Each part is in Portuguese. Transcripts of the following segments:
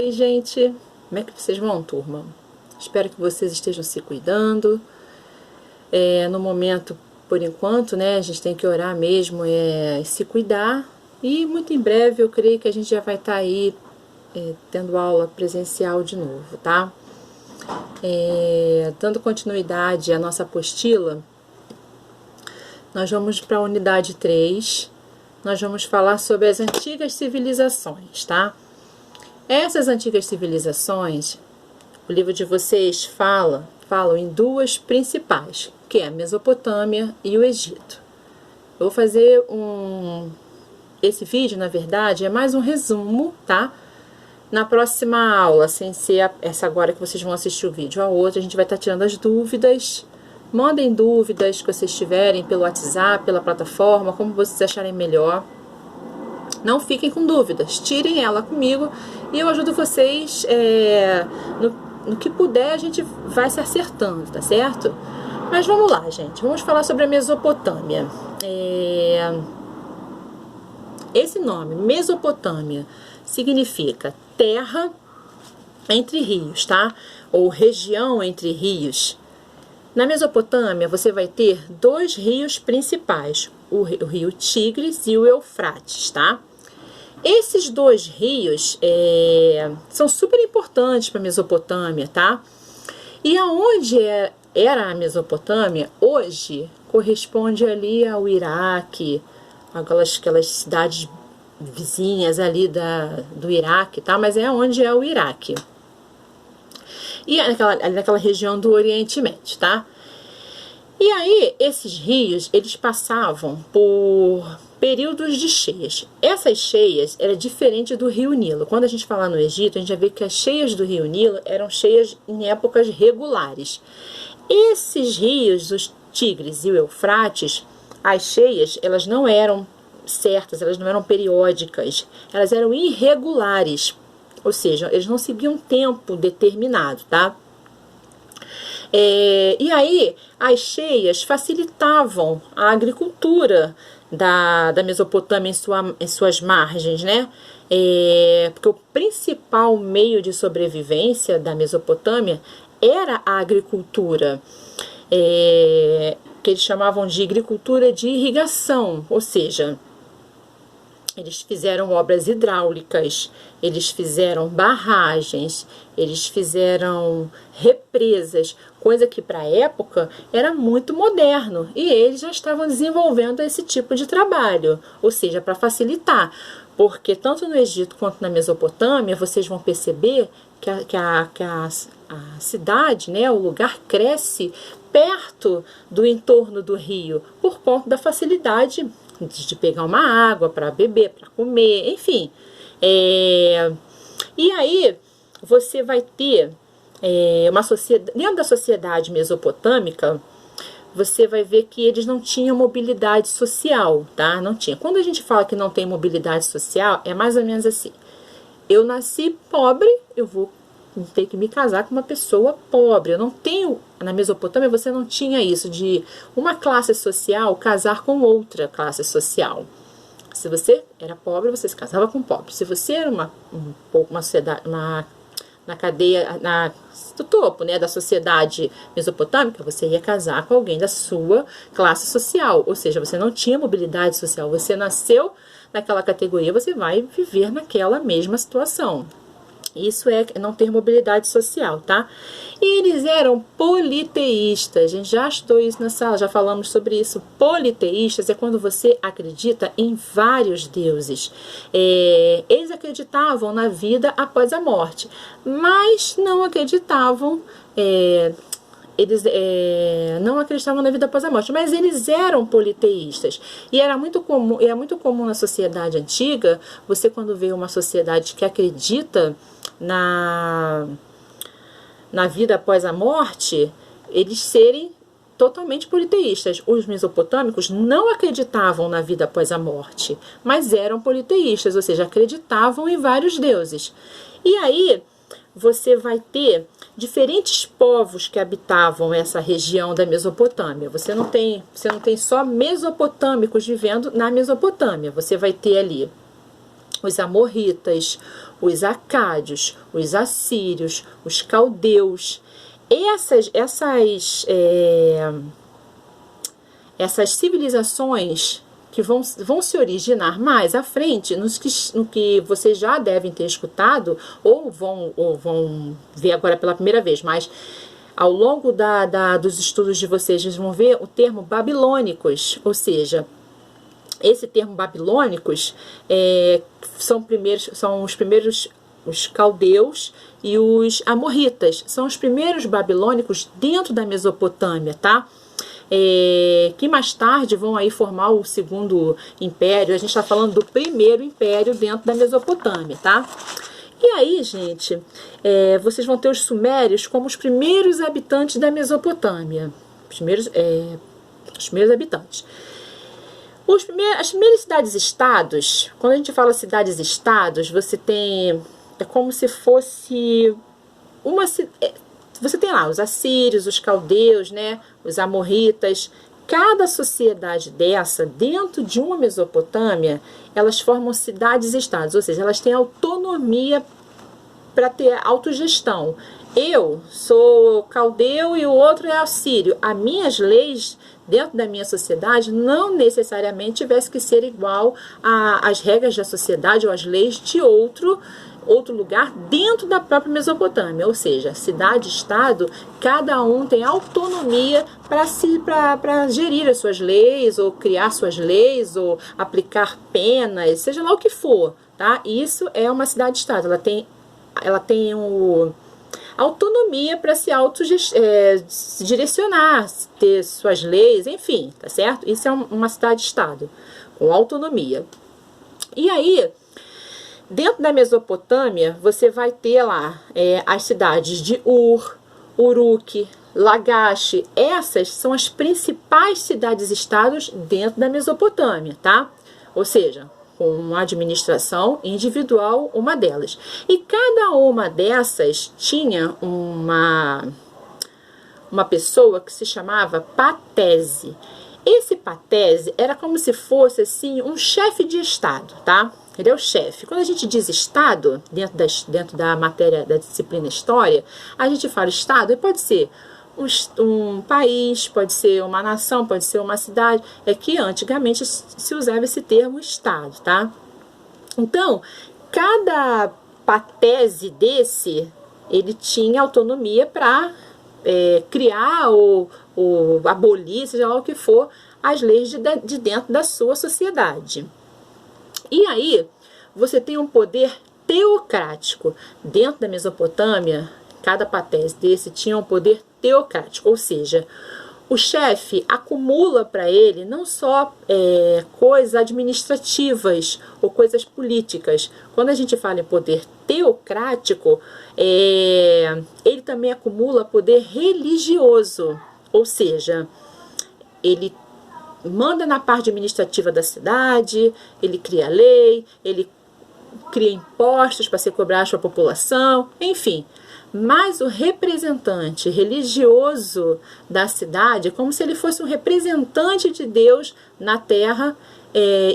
aí, gente? Como é que vocês vão, turma? Espero que vocês estejam se cuidando. No momento, por enquanto, né, a gente tem que orar mesmo, se cuidar. E muito em breve eu creio que a gente já vai estar aí tendo aula presencial de novo, tá? Dando continuidade à nossa apostila, nós vamos para a unidade 3. Nós vamos falar sobre as antigas civilizações, tá? Essas antigas civilizações, o livro de vocês falam em duas principais, que é a Mesopotâmia e o Egito. Eu vou fazer esse vídeo, na verdade, é mais um resumo, tá? Na próxima aula, sem ser essa agora que vocês vão assistir o vídeo, a outra, a gente vai estar tirando as dúvidas. Mandem dúvidas que vocês tiverem pelo WhatsApp, pela plataforma, como vocês acharem melhor. Não fiquem com dúvidas, tirem ela comigo e eu ajudo vocês no que puder, a gente vai se acertando, tá certo? Mas vamos lá, gente, vamos falar sobre a Mesopotâmia. Esse nome, Mesopotâmia, significa terra entre rios, tá? Ou região entre rios. Na Mesopotâmia, você vai ter dois rios principais, o rio Tigres e o Eufrates, tá? Esses dois rios são super importantes para a Mesopotâmia, tá? E aonde era a Mesopotâmia, hoje, corresponde ali ao Iraque, aquelas cidades vizinhas ali do Iraque, tá? Mas é onde é o Iraque. E ali naquela região do Oriente Médio, tá? E aí, esses rios, eles passavam por períodos de cheias. Essas cheias eram diferentes do rio Nilo. Quando a gente fala no Egito, a gente já vê que as cheias do rio Nilo eram cheias em épocas regulares. Esses rios, os Tigres e o Eufrates, as cheias, elas não eram certas, elas não eram periódicas, elas eram irregulares. Ou seja, eles não seguiam um tempo determinado, tá? E aí, as cheias facilitavam a agricultura da Mesopotâmia em suas margens, né? Porque o principal meio de sobrevivência da Mesopotâmia era a agricultura, que eles chamavam de agricultura de irrigação, ou seja, eles fizeram obras hidráulicas, eles fizeram barragens, eles fizeram represas, coisa que para a época era muito moderno. E eles já estavam desenvolvendo esse tipo de trabalho, ou seja, para facilitar. Porque tanto no Egito quanto na Mesopotâmia, vocês vão perceber que a cidade, né, o lugar cresce perto do entorno do rio, por conta da facilidade de pegar uma água para beber, para comer, enfim. E aí você vai ter uma sociedade, dentro da sociedade mesopotâmica, você vai ver que eles não tinham mobilidade social, tá? Não tinha. Quando a gente fala que não tem mobilidade social, é mais ou menos assim: eu nasci pobre, eu vou ter que me casar com uma pessoa pobre. Eu não tenho, na Mesopotâmia você não tinha isso de uma classe social casar com outra classe social. Se você era pobre, você se casava com pobre. Se você era uma sociedade, na cadeia, do topo, né, da sociedade mesopotâmica, você ia casar com alguém da sua classe social. Ou seja, você não tinha mobilidade social. Você nasceu naquela categoria, você vai viver naquela mesma situação. Isso é não ter mobilidade social, tá? E eles eram politeístas. A gente já estudou isso na sala, já falamos sobre isso. Politeístas é quando você acredita em vários deuses. Eles acreditavam na vida após a morte, mas não acreditavam... Eles não acreditavam na vida após a morte, mas eles eram politeístas. E era muito comum na sociedade antiga, você quando vê uma sociedade que acredita na vida após a morte, eles serem totalmente politeístas. Os mesopotâmicos não acreditavam na vida após a morte, mas eram politeístas, ou seja, acreditavam em vários deuses. E aí você vai ter diferentes povos que habitavam essa região da Mesopotâmia. Você não tem só mesopotâmicos vivendo na Mesopotâmia. Você vai ter ali os amorritas, os acádios, os assírios, os caldeus. Essas civilizações que vão se originar mais à frente, no que vocês já devem ter escutado, ou vão ver agora pela primeira vez, mas ao longo dos estudos de vocês vão ver o termo babilônicos, ou seja, esse termo babilônicos são os primeiros, os caldeus e os amorritas, são os primeiros babilônicos dentro da Mesopotâmia, tá? Que mais tarde vão aí formar o segundo império. A gente está falando do primeiro império dentro da Mesopotâmia, tá? E aí, gente, vocês vão ter os sumérios como os primeiros habitantes da Mesopotâmia. Os primeiros habitantes. As primeiras cidades-estados, quando a gente fala cidades-estados, você tem... É como se fosse uma... Você tem lá os assírios, os caldeus, né, os amorritas. Cada sociedade dessa, dentro de uma Mesopotâmia, elas formam cidades-estados, ou seja, elas têm autonomia para ter autogestão. Eu sou caldeu e o outro é assírio. As minhas leis dentro da minha sociedade não necessariamente tivesse que ser igual às regras da sociedade ou às leis de outro lugar dentro da própria Mesopotâmia, ou seja, cidade-estado, cada um tem autonomia para gerir as suas leis, ou criar suas leis, ou aplicar penas, seja lá o que for, tá? Isso é uma cidade-estado, ela tem autonomia para se direcionar, ter suas leis, enfim, tá certo? Isso é uma cidade-estado, com autonomia. E aí, dentro da Mesopotâmia, você vai ter lá as cidades de Ur, Uruk, Lagash. Essas são as principais cidades-estados dentro da Mesopotâmia, tá? Ou seja, com uma administração individual, uma delas. E cada uma dessas tinha uma pessoa que se chamava patese. Esse patese era como se fosse assim um chefe de estado, tá? Ele é o chefe. Quando a gente diz estado, dentro da matéria da disciplina história, a gente fala estado, e pode ser um país, pode ser uma nação, pode ser uma cidade. É que antigamente se usava esse termo estado, tá? Então, cada patese desse, ele tinha autonomia para criar ou abolir, seja lá o que for, as leis de dentro da sua sociedade. E aí, você tem um poder teocrático. Dentro da Mesopotâmia, cada patese desse tinha um poder teocrático, ou seja, o chefe acumula para ele não só coisas administrativas ou coisas políticas. Quando a gente fala em poder teocrático, ele também acumula poder religioso, ou seja, ele manda na parte administrativa da cidade, ele cria lei, ele cria impostos para ser cobrados para a população, enfim. Mas o representante religioso da cidade é como se ele fosse um representante de Deus na terra.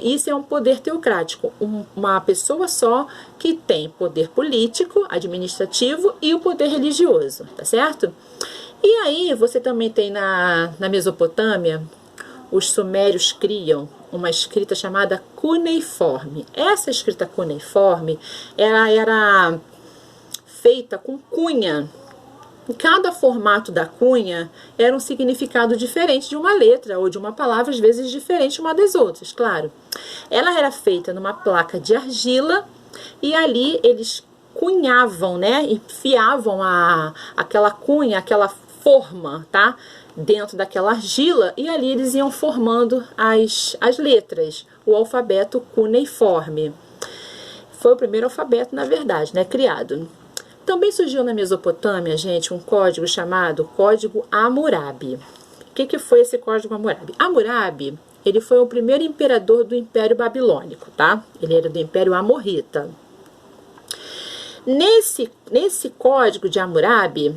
Isso é um poder teocrático, uma pessoa só que tem poder político, administrativo e o poder religioso, tá certo? E aí você também tem na Mesopotâmia, os sumérios criam uma escrita chamada cuneiforme. Essa escrita cuneiforme, ela era feita com cunha. Cada formato da cunha era um significado diferente de uma letra ou de uma palavra, às vezes diferente uma das outras, claro. Ela era feita numa placa de argila e ali eles cunhavam, né? Enfiavam aquela cunha, aquela forma, tá? Dentro daquela argila, e ali eles iam formando as letras, o alfabeto cuneiforme. Foi o primeiro alfabeto, na verdade, né, criado. Também surgiu na Mesopotâmia, gente, um código chamado Código Hammurabi. O que foi esse Código Hammurabi? Hammurabi, ele foi o primeiro imperador do Império Babilônico, tá? Ele era do Império Amorrita. Nesse Código de Hammurabi,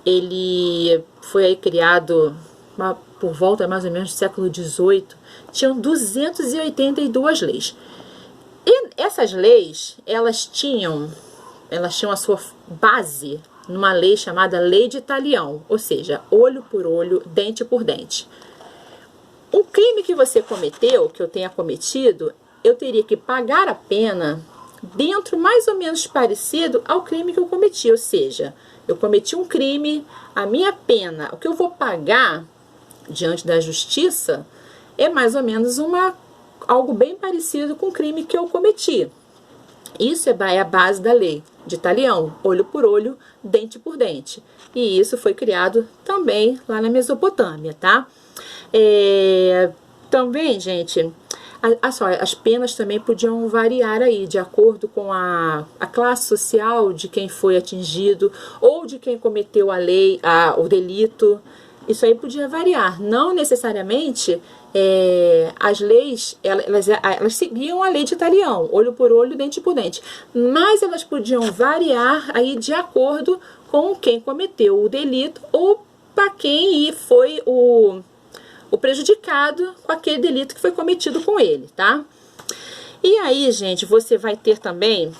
ele foi aí criado por volta mais ou menos do século XVIII. Tinham 282 leis. E essas leis, elas tinham elas tinham a sua base numa lei chamada Lei de Talião, ou seja, olho por olho, dente por dente. Um crime que você cometeu, que eu tenha cometido, eu teria que pagar a pena dentro mais ou menos parecido ao crime que eu cometi, ou seja, eu cometi um crime, a minha pena, o que eu vou pagar diante da justiça é mais ou menos algo bem parecido com o crime que eu cometi. Isso é a base da lei de Talião, olho por olho, dente por dente. E isso foi criado também lá na Mesopotâmia, tá? Também, gente, as penas também podiam variar aí, de acordo com a classe social de quem foi atingido ou de quem cometeu o delito. Isso aí podia variar. Não necessariamente as leis, elas seguiam a lei de Talião, olho por olho, dente por dente. Mas elas podiam variar aí de acordo com quem cometeu o delito ou para quem foi o prejudicado com aquele delito que foi cometido com ele, tá? E aí, gente, você vai ter também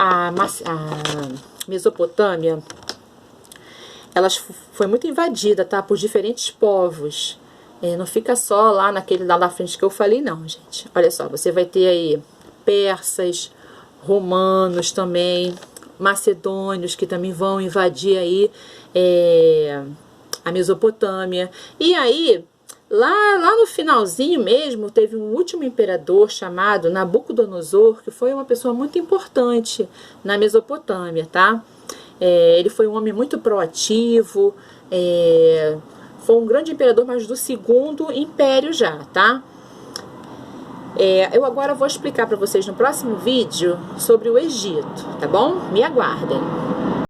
a Mesopotâmia, ela foi muito invadida, tá? Por diferentes povos. Não fica só lá naquele lá da frente que eu falei, não, gente. Olha só, você vai ter aí persas, romanos também, macedônios, que também vão invadir aí a Mesopotâmia. E aí, lá no finalzinho mesmo, teve um último imperador chamado Nabucodonosor, que foi uma pessoa muito importante na Mesopotâmia, tá? Ele foi um homem muito proativo, foi um grande imperador, mas do segundo império já, tá? Eu agora vou explicar para vocês no próximo vídeo sobre o Egito, tá bom? Me aguardem!